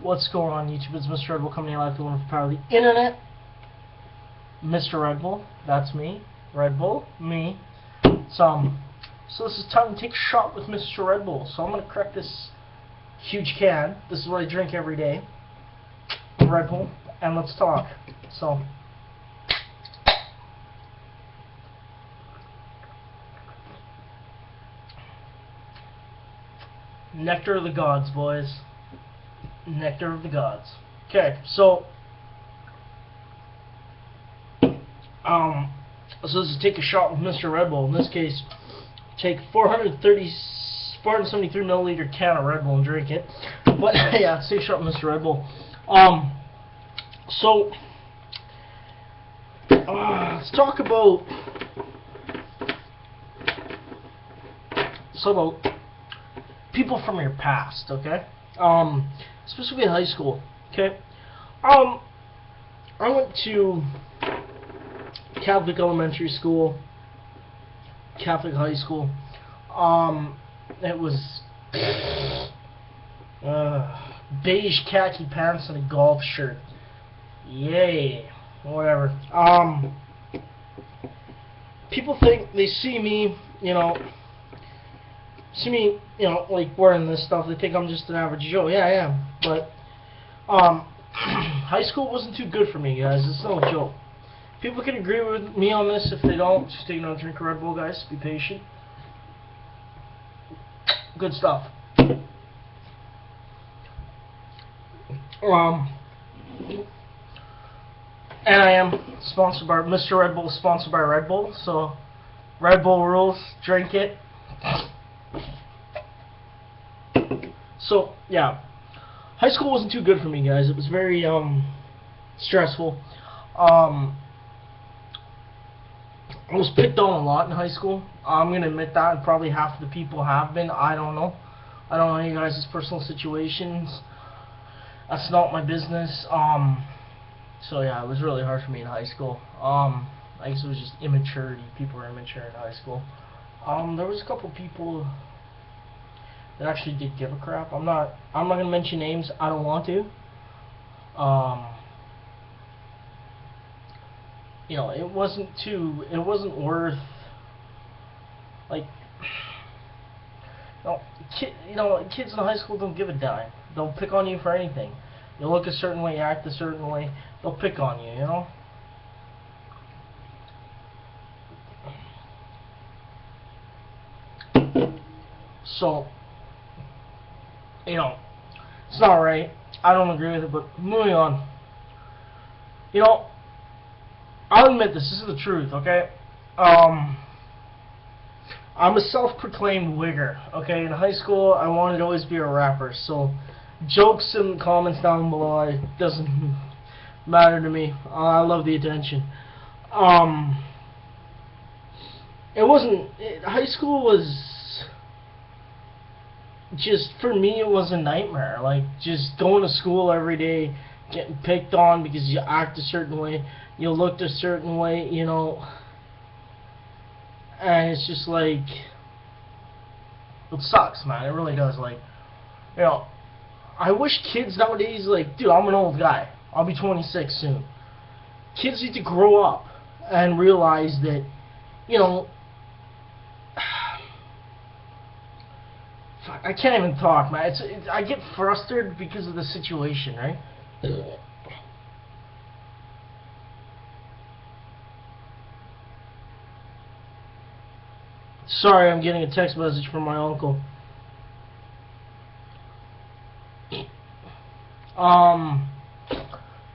What's going on YouTube? It's Mr. Red Bull coming to you live to the power of the internet. Mr. Red Bull, that's me. Red Bull, me. So this is time to take a shot with Mr. Red Bull. So I'm gonna crack this huge can. This is what I drink every day. Red Bull, and let's talk. So nectar of the gods, boys. Nectar of the gods. Okay, so this is take a shot with Mr. Red Bull. In this case, take 473 milliliter can of Red Bull and drink it. But yeah, take a shot with Mr. Red Bull. Let's talk about people from your past, okay? Specifically in high school, okay? I went to Catholic elementary school, Catholic high school. It was beige khaki pants and a golf shirt. Yay, whatever. People think they see me, like wearing this stuff. They think I'm just an average Joe. Yeah, I am. But high school wasn't too good for me, guys. It's no joke. People can agree with me on this. If they don't, just take another drink of Red Bull, guys. Be patient. Good stuff. And I am sponsored by Mr. Red Bull, sponsored by Red Bull. So Red Bull rules. Drink it. So yeah, high school wasn't too good for me, guys. It was very stressful. I was picked on a lot in high school. I'm gonna admit that, and probably half of the people have been. I don't know. I don't know you guys' personal situations. That's not my business. So yeah, it was really hard for me in high school. I guess it was just immaturity. People were immature in high school. There was a couple people that actually did give a crap. I'm not gonna mention names. I don't want to. It wasn't worth, like, kids in high school don't give a dime. They'll pick on you for anything. You look a certain way, act a certain way, they'll pick on you, So, it's not right. I don't agree with it, but moving on. I'll admit this is the truth, okay? I'm a self-proclaimed wigger, okay? In high school, I wanted to always be a rapper, so jokes and comments down below, it doesn't matter to me. I love the attention. High school was just, for me, it was a nightmare. Like, just going to school every day, getting picked on because you act a certain way, you looked a certain way, and it's just like, it sucks, man. It really does. Like, I wish kids nowadays, like, dude, I'm an old guy. I'll be 26 soon. Kids need to grow up and realize that, I can't even talk, man. I get frustrated because of the situation, right? Sorry, I'm getting a text message from my uncle.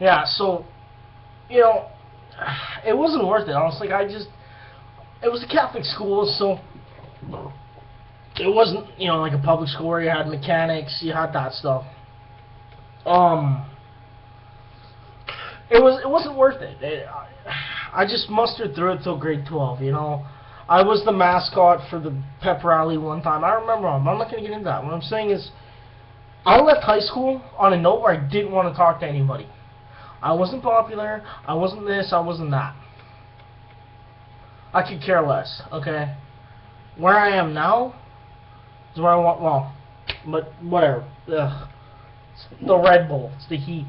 Yeah, so, it wasn't worth it, honestly. It was a Catholic school, so it wasn't, like a public school where you had mechanics, you had that stuff. It wasn't worth it. I just mustered through it till grade 12, I was the mascot for the pep rally one time. I remember, I'm not going to get into that. What I'm saying is, I left high school on a note where I didn't want to talk to anybody. I wasn't popular, I wasn't this, I wasn't that. I could care less, okay? Where I am now is where I want, but whatever. Ugh. It's the Red Bull. It's the heat.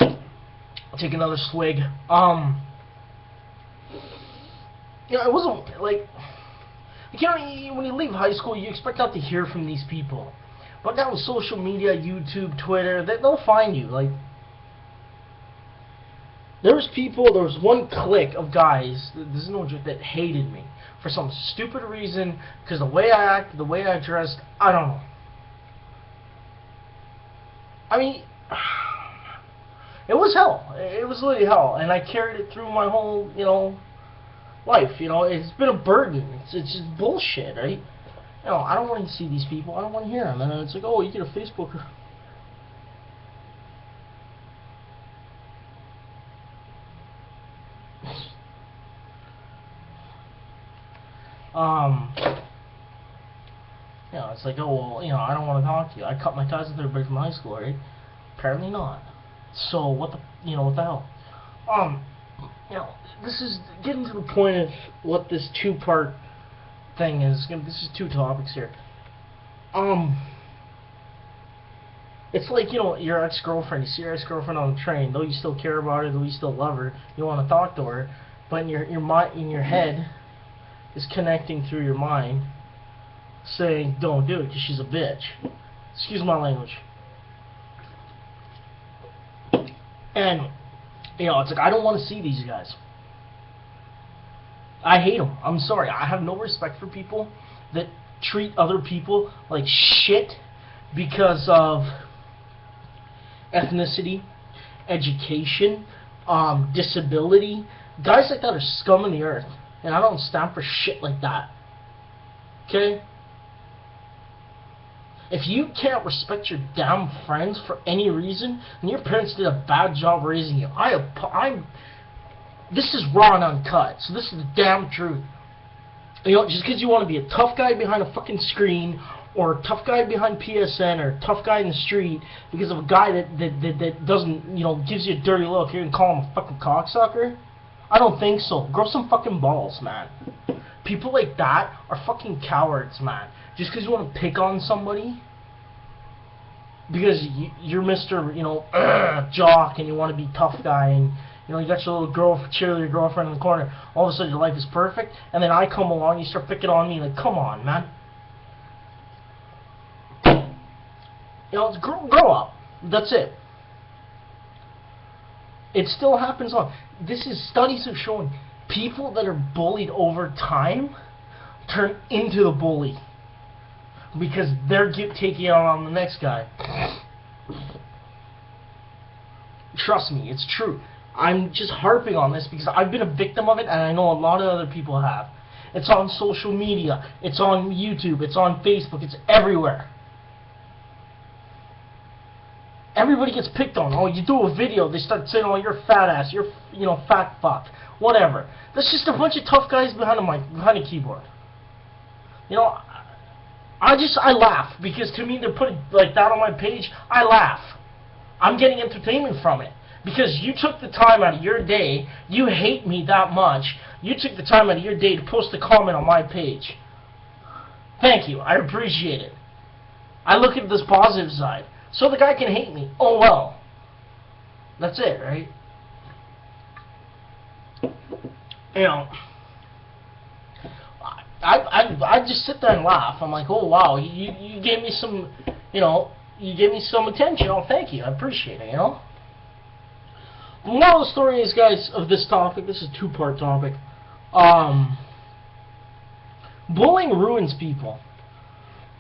I'll take another swig. It wasn't like, when you leave high school, you expect not to hear from these people. But now with social media, YouTube, Twitter, they'll find you. Like, there was one clique of guys, this is no joke, that hated me for some stupid reason, because the way I acted, the way I dressed, I don't know. I mean, it was hell. It was literally hell, and I carried it through my whole, life. It's been a burden. It's just bullshit, right? I don't want to see these people. I don't want to hear them. And then it's like, oh, you get a Facebook. It's like, oh, well, I don't want to talk to you. I cut my ties with everybody from high school, right? Apparently not. So what what the hell? This is getting to the point of what this two-part thing is. This is two topics here. It's like, your ex-girlfriend. You see your ex-girlfriend on the train. Though you still care about her, though you still love her, you want to talk to her, but in your head is connecting through your mind, saying, don't do it, because she's a bitch. Excuse my language. And, it's like, I don't want to see these guys. I hate them. I'm sorry. I have no respect for people that treat other people like shit because of ethnicity, education, disability. Guys like that are scum of the earth, and I don't stand for shit like that. Okay? If you can't respect your damn friends for any reason, and your parents did a bad job raising you, this is raw and uncut, so this is the damn truth. Just because you want to be a tough guy behind a fucking screen, or a tough guy behind PSN, or a tough guy in the street, because of a guy that doesn't, gives you a dirty look, you're gonna call him a fucking cocksucker? I don't think so. Grow some fucking balls, man. People like that are fucking cowards, man. Just because you want to pick on somebody, because you're Mr. Jock, and you want to be tough guy, and you got your little cheerleader girlfriend in the corner, all of a sudden your life is perfect, and then I come along, you start picking on me, like, come on, man. Grow up. That's it. It still happens on. Studies have shown people that are bullied over time turn into the bully, because they're taking it on the next guy. Trust me, it's true. I'm just harping on this because I've been a victim of it, and I know a lot of other people have. It's on social media, it's on YouTube, it's on Facebook, it's everywhere. Everybody gets picked on. Oh, you do a video, they start saying, oh, you're a fat ass, you're, fat fuck, whatever. That's just a bunch of tough guys behind a keyboard. I laugh, because to me, they're putting like that on my page. I laugh. I'm getting entertainment from it, because you took the time out of your day. You hate me that much. You took the time out of your day to post a comment on my page. Thank you. I appreciate it. I look at this positive side. So the guy can hate me. Oh well. That's it, right? I just sit there and laugh. I'm like, oh wow, you gave me some, you gave me some attention. Oh, thank you, I appreciate it. The moral of the story is, guys, of this topic. This is a two-part topic. Bullying ruins people,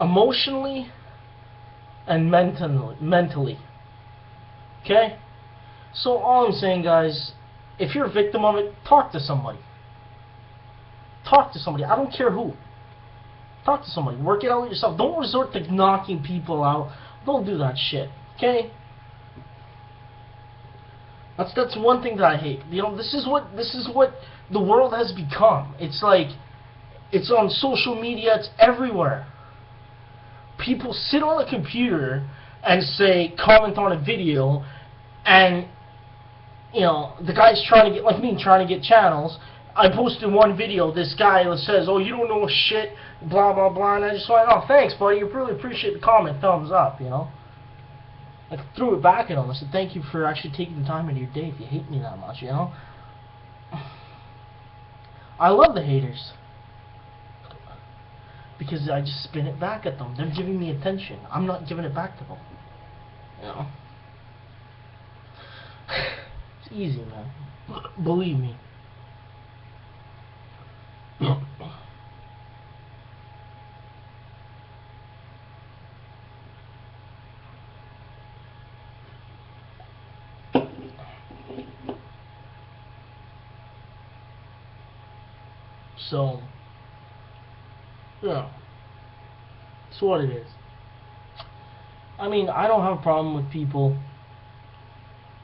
emotionally and mentally. Okay. So all I'm saying, guys, if you're a victim of it, talk to somebody. Talk to somebody. I don't care who. Talk to somebody. Work it out yourself. Don't resort to knocking people out. Don't do that shit. Okay? That's one thing that I hate. This is what the world has become. It's like, it's on social media. It's everywhere. People sit on a computer and comment on a video, and the guy's trying to get, like me, trying to get channels. I posted one video, this guy says, oh, you don't know shit, blah, blah, blah, and I just went, oh, thanks, buddy, I really appreciate the comment, thumbs up, you know. I threw it back at him. I said, thank you for actually taking the time out of your day if you hate me that much, you know. I love the haters. Because I just spin it back at them. They're giving me attention. I'm not giving it back to them. You know. It's easy, man. Believe me. So, yeah, it's what it is. I mean, I don't have a problem with people,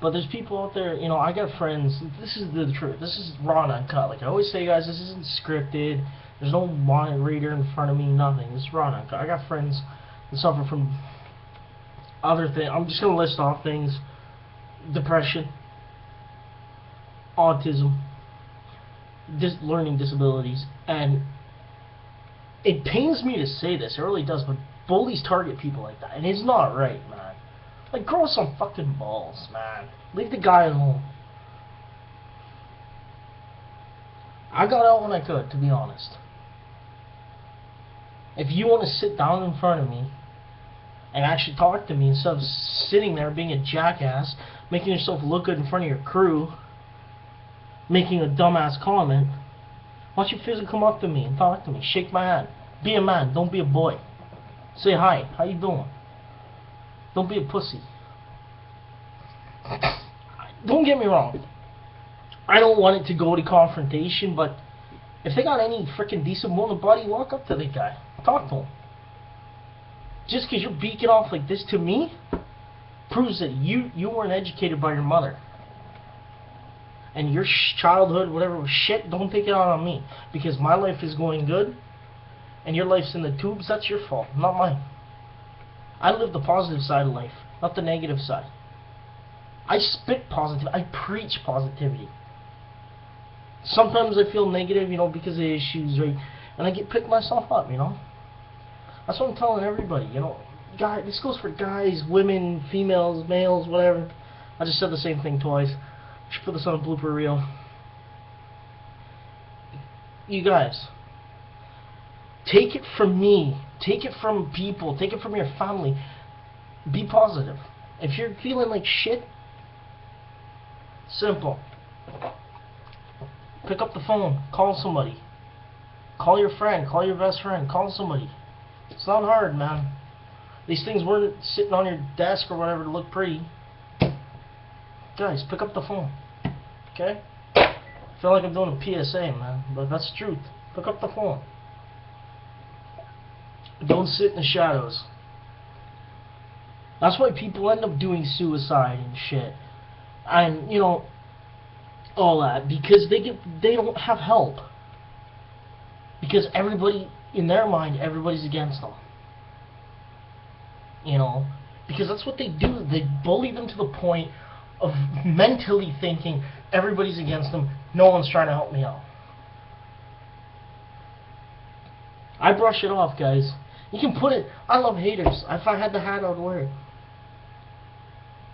but there's people out there, you know, I got friends, this is the truth, this is raw and uncut. Like I always say, guys, this isn't scripted, there's no moderator in front of me, nothing, this is raw and uncut. I got friends that suffer from other things, I'm just going to list off things: depression, autism, learning disabilities, and it pains me to say this, it really does, but bullies target people like that, and it's not right, man. Like, grow some fucking balls, man. Leave the guy alone. I got out when I could, to be honest. If you want to sit down in front of me and actually talk to me instead of sitting there being a jackass, making yourself look good in front of your crew, making a dumbass comment, why don't you physically come up to me and talk to me, shake my hand, be a man, don't be a boy, say hi, how you doing, don't be a pussy. Don't get me wrong, I don't want it to go to confrontation, but if they got any freaking decent mortal body, walk up to the guy, talk to him. Just because you're beaking off like this to me proves that you weren't educated by your mother. And your childhood, whatever was shit, don't take it out on me. Because my life is going good, and your life's in the tubes, that's your fault, not mine. I live the positive side of life, not the negative side. I spit positive, I preach positivity. Sometimes I feel negative, you know, because of issues, right? And I get picked myself up, you know. That's what I'm telling everybody, you know. This goes for guys, women, females, males, whatever. I just said the same thing twice. Should put this on a blooper reel. You guys, take it from me, take it from people, take it from your family. Be positive. If you're feeling like shit, simple. Pick up the phone, call somebody. Call your friend, call your best friend, call somebody. It's not hard, man. These things weren't sitting on your desk or whatever to look pretty. Guys, pick up the phone. Okay? I feel like I'm doing a PSA, man, but that's the truth. Pick up the phone. Don't sit in the shadows. That's why people end up doing suicide and shit. And, you know, all that. Because they don't have help. Because everybody, in their mind, everybody's against them. You know? Because that's what they do. They bully them to the point of mentally thinking everybody's against them, no one's trying to help me out. I brush it off, guys. You can put it, I love haters. If I had the hat, I would wear it.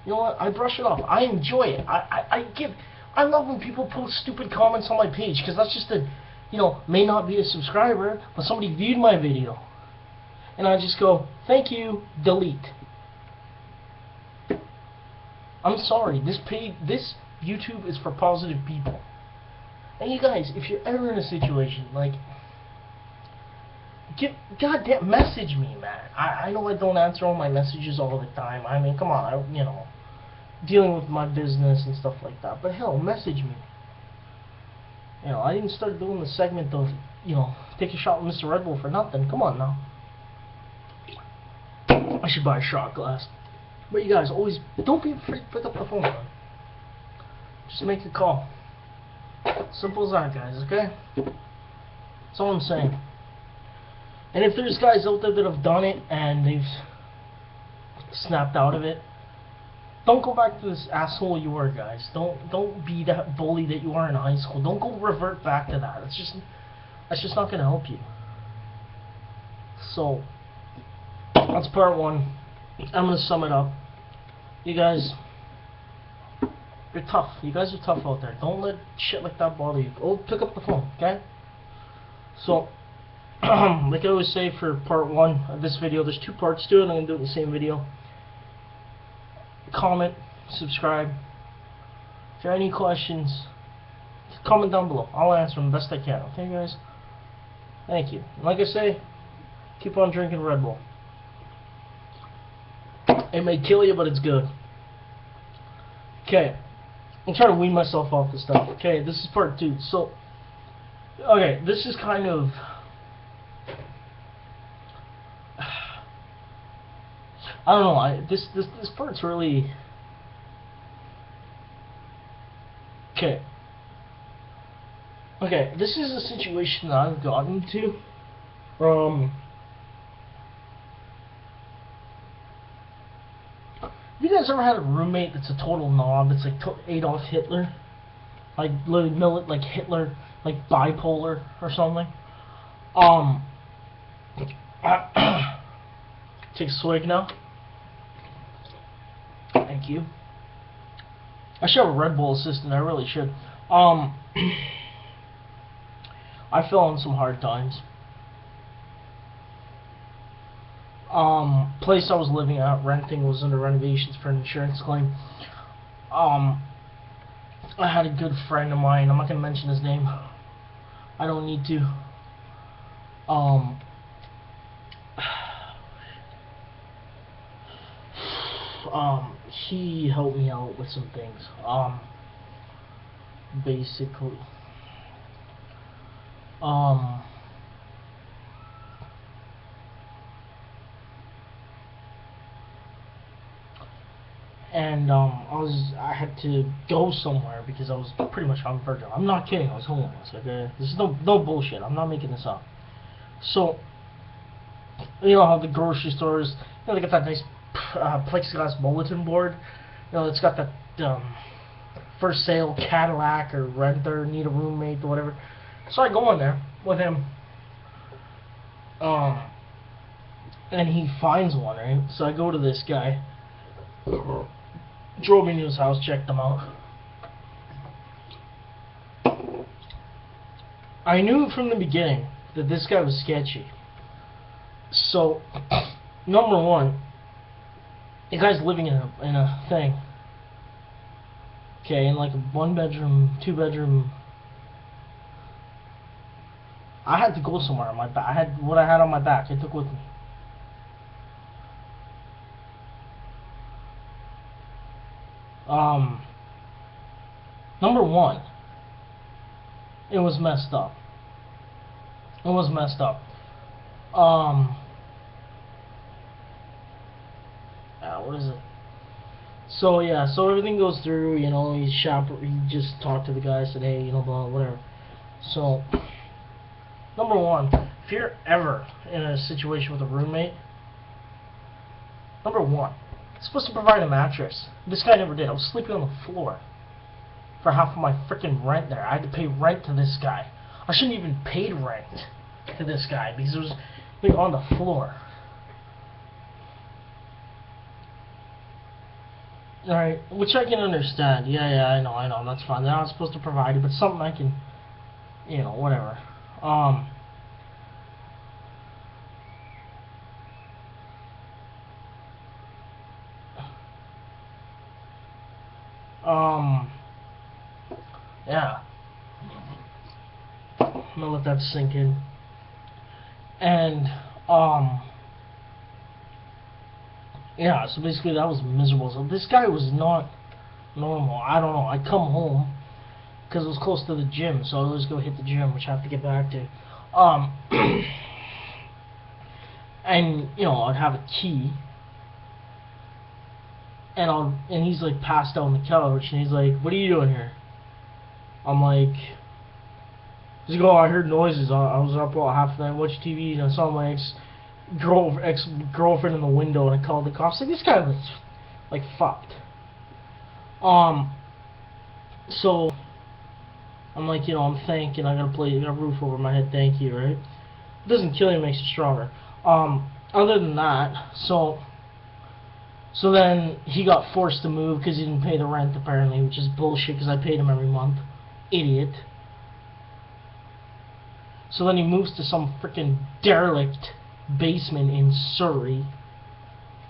You know what? I brush it off. I enjoy it. I love when people post stupid comments on my page, because that's just a, you know, may not be a subscriber, but somebody viewed my video. And I just go, thank you, delete. I'm sorry, this YouTube is for positive people. And you guys, if you're ever in a situation, like, goddamn, message me, man. I know I don't answer all my messages all the time. I mean, come on, you know, dealing with my business and stuff like that. But hell, message me. You know, I didn't start doing the segment of, you know, take a shot with Mr. Red Bull for nothing. Come on now. I should buy a shot glass. But you guys, always, don't be afraid to pick up the phone, man. Just make a call. Simple as that, guys, okay? That's all I'm saying. And if there's guys out there that have done it and they've snapped out of it, Don't go back to this asshole you were, guys. Don't be that bully that you were in high school. Don't go revert back to that. That's just not gonna help you. So that's part one. I'm gonna sum it up. You guys, you're tough. You guys are tough out there. Don't let shit like that bother you. Go pick up the phone, okay? So, like I always say for part one of this video, there's two parts to it. I'm gonna do it in the same video. Comment, subscribe. If you have any questions, comment down below. I'll answer them best I can. Okay, guys? Thank you. And like I say, keep on drinking Red Bull. It may kill you, but it's good. Okay. I'm trying to wean myself off this stuff. Okay, this is part two. So, okay, this is kind of... I don't know. This part's really... Okay. Okay, this is a situation that I've gotten to. Have you guys ever had a roommate that's a total knob? It's like Adolf Hitler, like like Hitler, like bipolar or something. Take a swig now. Thank you. I should have a Red Bull assistant. I really should. I fell in some hard times. Place I was living at, renting, was under renovations for an insurance claim. I had a good friend of mine. I'm not gonna mention his name. I don't need to. He helped me out with some things. Basically. And I had to go somewhere because I was pretty much on the verge. I'm not kidding. I was homeless. Okay, this is no bullshit. I'm not making this up. So, you know how the grocery stores, you know, they got that nice plexiglass bulletin board. You know, it's got that for sale Cadillac or renter, need a roommate or whatever. So I go in there with him. And he finds one, right? So I go to this guy. Drove me to his house, checked him out. I knew from the beginning that this guy was sketchy. So, number one, the guy's living in a thing. Okay, in like a 1-bedroom, 2-bedroom. I had to go somewhere on my back. I had what I had on my back. I took with me. Number one, it was messed up. It was messed up. What is it? So yeah, so everything goes through. You know, he just talked to the guy, said, hey, you know, blah, whatever. So, number one, if you're ever in a situation with a roommate, number one, you're supposed to provide a mattress. This guy never did. I was sleeping on the floor for half of my freaking rent there. I had to pay rent to this guy. I shouldn't even paid rent to this guy because it was like on the floor. Alright, which I can understand. Yeah, I know, that's fine. They're not supposed to provide it, but something I can, you know, whatever. Yeah. I'm gonna let that sink in. And, yeah, so basically that was miserable. So this guy was not normal. I don't know. I come home because it was close to the gym, so I always go hit the gym, which I have to get back to. And you know, I'd have a key, and he's like passed out on the couch, and he's like, "What are you doing here?" I'm like, he's like, "Oh, I heard noises. I was up all half the night watching TV, and I saw my ex-girlfriend in the window, and I called the cops." Like, this guy was like fucked. So I'm like, I'm thinking I got a roof over my head, thank you, right? It doesn't kill you, it makes you stronger. Other than that, so then he got forced to move because he didn't pay the rent apparently, which is bullshit because I paid him every month. Idiot. So then he moves to some freaking derelict basement in Surrey.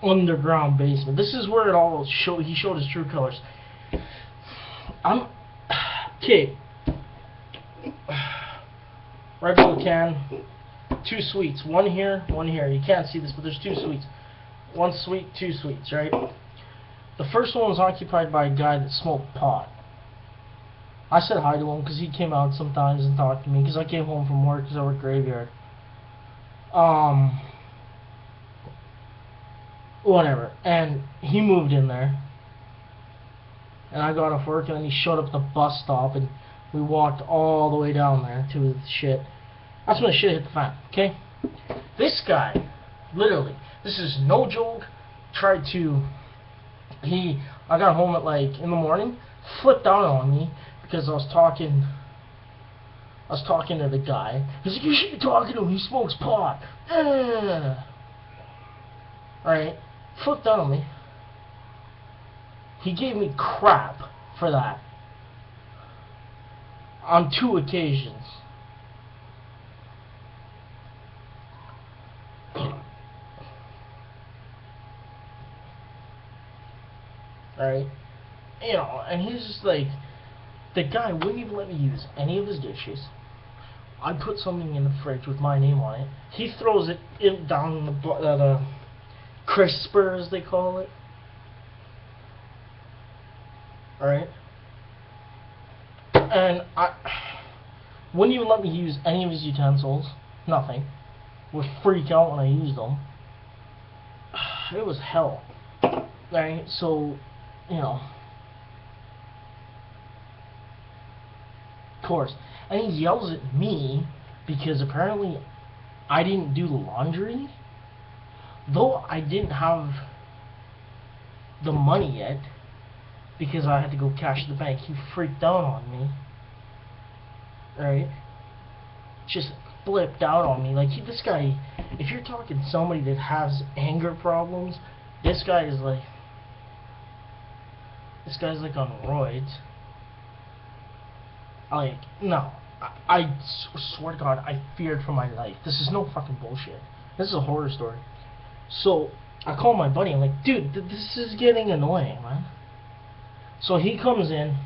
Underground basement. This is where he showed his true colors. Okay. Red Bull can. 2 suites. One here, one here. You can't see this, but there's 2 suites. 1 suite, 2 suites, right? The first one was occupied by a guy that smoked pot. I said hi to him because he came out sometimes and talked to me because I came home from work because I work graveyard. Whatever. And he moved in there. And I got off work and then he showed up at the bus stop and we walked all the way down there to his shit. That's when the shit hit the fan, okay? This guy, literally, this is no joke, I got home at like in the morning, flipped out on me because I was talking to the guy. He's like, you should be talking to him, he smokes pot. Alright, flipped out on me. He gave me crap for that. On 2 occasions. Alright? And he's just like, the guy wouldn't even let me use any of his dishes. I put something in the fridge with my name on it. He throws it down the crisper, as they call it. Alright? And I wouldn't even let me use any of his utensils. Nothing. Would freak out when I used them. It was hell. Alright, so, of course. And he yells at me because apparently I didn't do the laundry. Though I didn't have the money yet because I had to go cash the bank. He freaked out on me. Right? Just flipped out on me. Like, this guy, if you're talking somebody that has anger problems, this guy's like on roids. Like, no. I swear to God, I feared for my life. This is no fucking bullshit. This is a horror story. So, I call my buddy. I'm like, dude, this is getting annoying, man. So he comes in,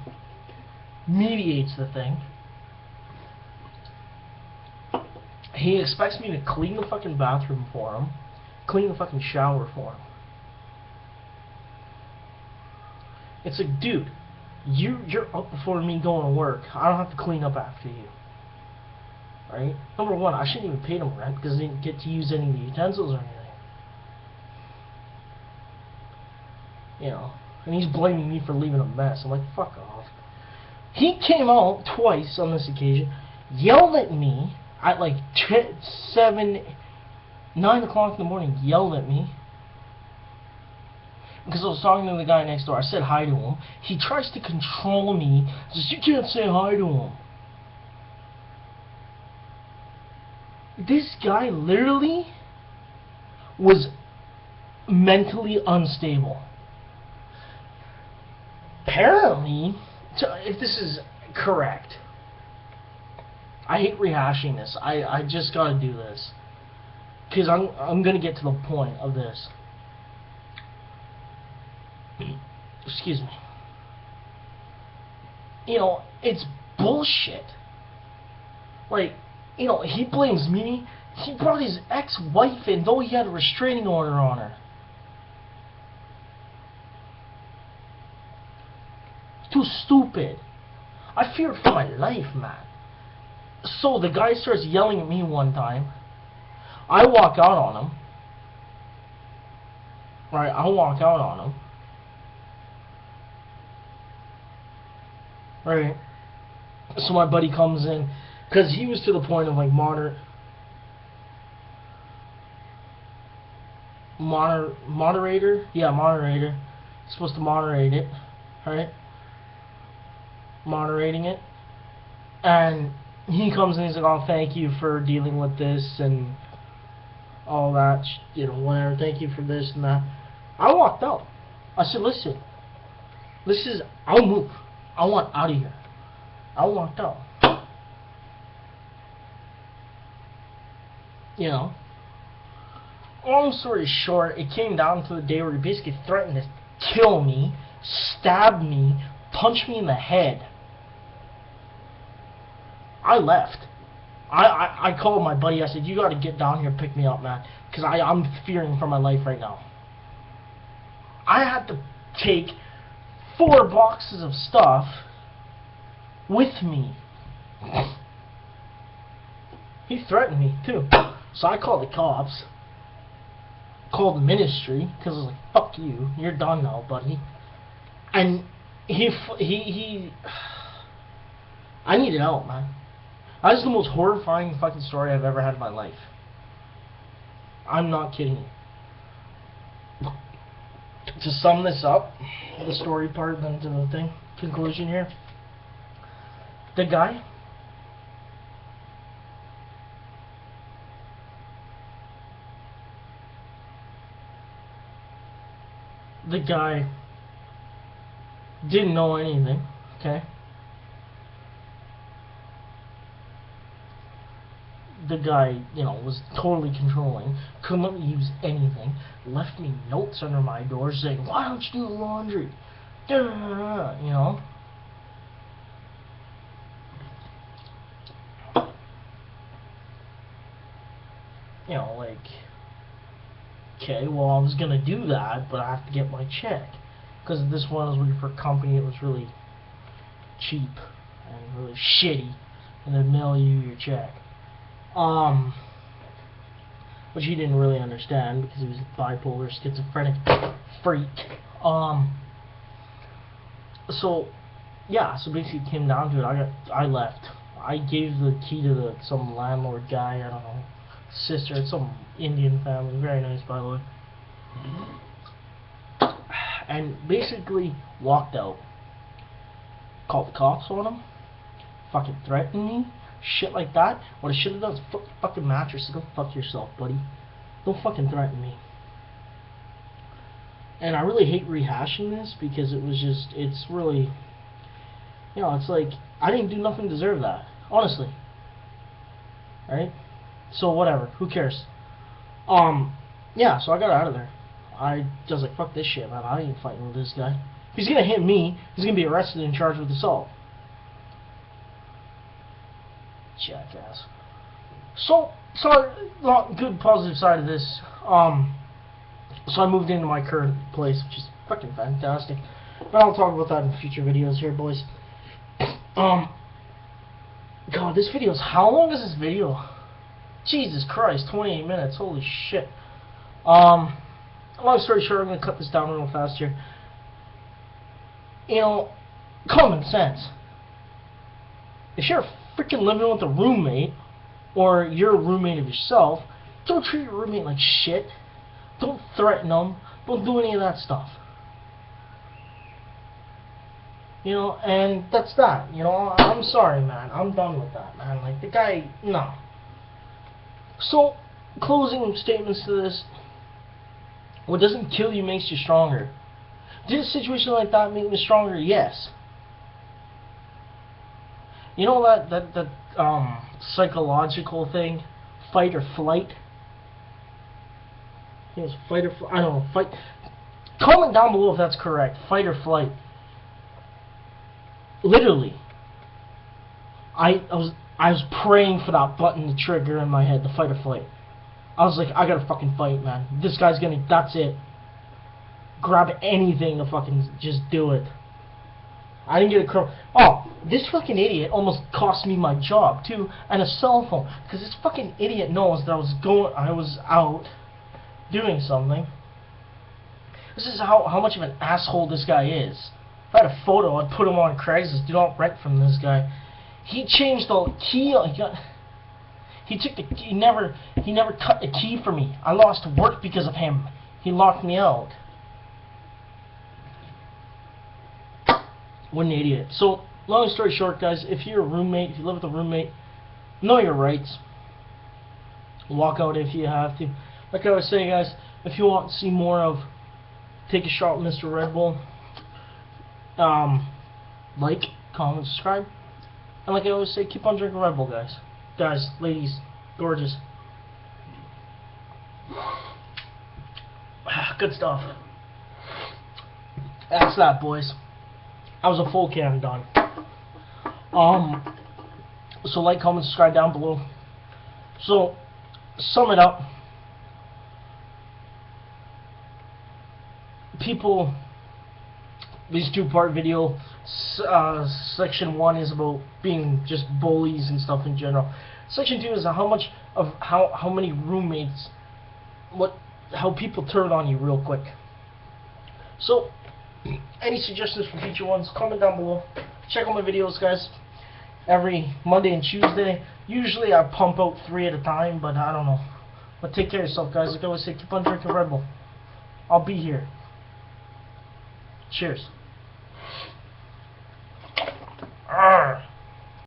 mediates the thing. He expects me to clean the fucking bathroom for him, clean the fucking shower for him. It's like, dude, you're up before me going to work. I don't have to clean up after you. Right? Number one, I shouldn't even pay him rent because I didn't get to use any of the utensils or anything. And he's blaming me for leaving a mess. I'm like, fuck off. He came out twice on this occasion, yelled at me at like 9 o'clock in the morning, yelled at me. Because I was talking to the guy next door. I said hi to him. He tries to control me. He says, you can't say hi to him. This guy literally was mentally unstable. Apparently, if this is correct, I hate rehashing this. I just gotta do this. Because I'm gonna get to the point of this. Excuse me. It's bullshit. Like, he blames me. He brought his ex-wife in, though he had a restraining order on her. Too stupid. I feared for my life, man. So the guy starts yelling at me one time. I walk out on him. Right, I walk out on him. Right. So my buddy comes in, because he was to the point of like moderator. Yeah, moderator. He's supposed to moderate it. right? Moderating it. And he comes and he's like, oh, thank you for dealing with this and all that, you know, whatever, thank you for this and that. I walked out. I said, listen, I'll move. I want out of here. I walked out. You know? Long story short, it came down to the day where he basically threatened to kill me, stab me, punch me in the head. I left. I called my buddy. I said, you got to get down here and pick me up, man, because I'm fearing for my life right now. I had to take 4 boxes of stuff with me. He threatened me, too. So I called the cops. Called the ministry, because I was like, fuck you. You're done now, buddy. And I needed out, man. That is the most horrifying fucking story I've ever had in my life. I'm not kidding you. To sum this up, the story part, then to the thing, conclusion here. The guy didn't know anything, okay? The guy, you know, was totally controlling, couldn't let me use anything, left me notes under my door saying, why don't you do the laundry? You know? You know, like, okay, well, I was gonna do that, but I have to get my check. Because this one was working for a company that was really cheap and really shitty, and they'd mail you your check. Which he didn't really understand because he was a bipolar, schizophrenic freak. So yeah, so basically it came down to it. I left. I gave the key to some landlord guy, I don't know, sister, it's some Indian family, very nice by the way. And basically walked out. Called the cops on him. Fucking threatened me. Shit like that. What I should have done is flip the fucking mattress. Go fuck yourself, buddy. Don't fucking threaten me. And I really hate rehashing this because it was just, it's really, you know, it's like, I didn't do nothing to deserve that. Honestly. Right? So whatever. Who cares? Yeah, so I got out of there. I was like, fuck this shit, man. I ain't fighting with this guy. If he's gonna hit me, he's gonna be arrested and charged with assault. Jackass. So good positive side of this. So I moved into my current place, which is fucking fantastic. But I'll talk about that in future videos here, boys. God, this video is, how long is this video? Jesus Christ, 28 minutes. Holy shit. Long story short, I'm gonna cut this down real fast here. You know, common sense. If you're freaking living with a roommate, or you're a roommate of yourself, don't treat your roommate like shit. Don't threaten them. Don't do any of that stuff. You know, and that's that. You know, I'm sorry, man. I'm done with that, man. Like, the guy, no. So, closing statements to this. What doesn't kill you makes you stronger. Did a situation like that make me stronger? Yes. You know that psychological thing, fight or flight. I think it was fight or flight. I don't know. Fight. Comment down below if that's correct. Fight or flight. Literally, I was praying for that button to trigger in my head, the fight or flight. I was like, I gotta fucking fight, man. This guy's gonna, that's it. Grab anything to fucking just do it. I didn't get a crow. Oh, this fucking idiot almost cost me my job, too, and a cell phone. Because this fucking idiot knows that I was out doing something. This is how much of an asshole this guy is. If I had a photo, I'd put him on Craigslist. Do not rent from this guy. He changed the key. He never cut the key for me. I lost work because of him. He locked me out. What an idiot. So, long story short, guys, if you're a roommate, if you live with a roommate, know your rights. Walk out if you have to. Like I was saying, guys, if you want to see more of Take a Shot with Mr. Red Bull, like, comment, subscribe. And like I always say, keep on drinking Red Bull, guys. Guys, ladies, gorgeous. Good stuff. That's that, boys. That was a full can done. So like, comment, subscribe down below. So, sum it up. People, this two-part video, section 1 is about being just bullies and stuff in general. Section 2 is how many roommates, how people turn on you real quick. So, any suggestions for future ones, comment down below. Check out my videos, guys, every Monday and Tuesday. Usually I pump out 3 at a time, but I don't know. But take care of yourself, guys. Like I always say, keep on drinking Red Bull. I'll be here. Cheers. Arrgh.